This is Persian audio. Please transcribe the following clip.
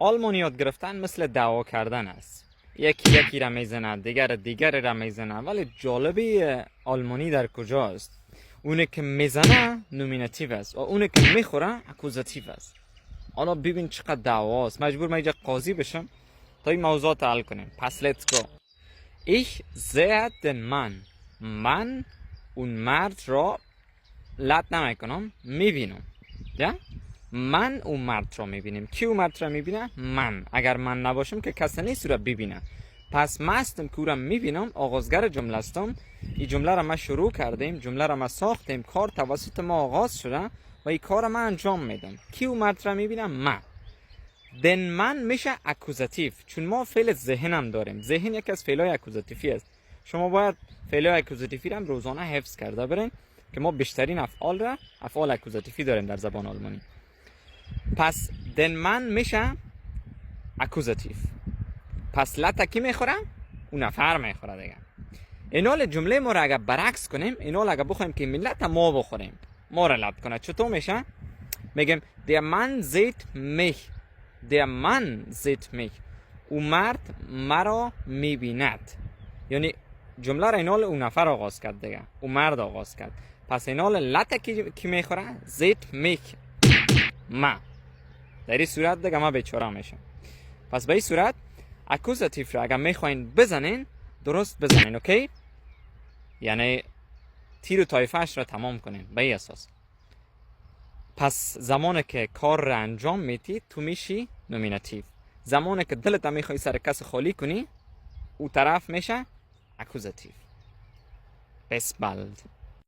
آلمانی یاد گرفتن مثل دعوا کردن است. یکی را میزنه، دیگر را میزنه. ولی جالبی آلمانی در کجاست؟ اونه که میزنه نومیناتیو است و اونه که میخوره اکوزاتیو است. حالا ببین چقدر دعواست. مجبور من اینجا قاضی بشم تا این موضوعات حل کنیم. پس let's go. Ich sehe den Mann. من اون مرد را لط نمیکنم، میبینم. یا من اون مرد را میبینم. کی اون مرد را میبینه؟ من. اگر من نباشم که کسی نیست را ببینه. پس من هستم که او را میبینم. آغازگر جمله هستم. این جمله را ما شروع کردیم، جمله را ما ساختیم، کار توسط ما آغاز شده و این کار ما انجام میدم. کی اون مرد را میبینه؟ من. دن من میشه اکوزاتیو، چون ما فعل ذهن هم داریم. ذهن یکی از فعلای اکوزاتیفی است. شما باید فعلای اکوزاتیفی را هم روزانه حفظ کرده برین که ما بیشترین افعال اکوزاتیفی داریم در زبان آلمانی. پس دن من میشه اکوزاتیو. پس لطه کی میخوره؟ اون نفر میخوره دیگه. اینال جمله ما را اگر برعکس کنیم، اینال اگر بخوایم که ملت ما بخوریم، ما را لط کنه، چطور میشه؟ میگیم der Mann sieht mich. Der Mann sieht mich. او مرد مرا میبیند. یعنی جمله را اینال اون نفر آغاز کرد دیگه، اون مرد آغاز کرد. پس اینال لطه کی میخوره؟ sieht mich. ما. در این صورت دیگه ما بیچاره میشم. پس به این صورت اکوزاتیو را اگر میخواین بزنین، درست بزنین. اوکی؟ یعنی تیر و طایفه‌اش را تمام کنین به این اساس. پس زمانی که کار را انجام میدی تو میشی نومیناتیو. زمانی که دلت میخوای سر کس خالی کنی، او طرف میشه اکوزاتیو. بس بلد.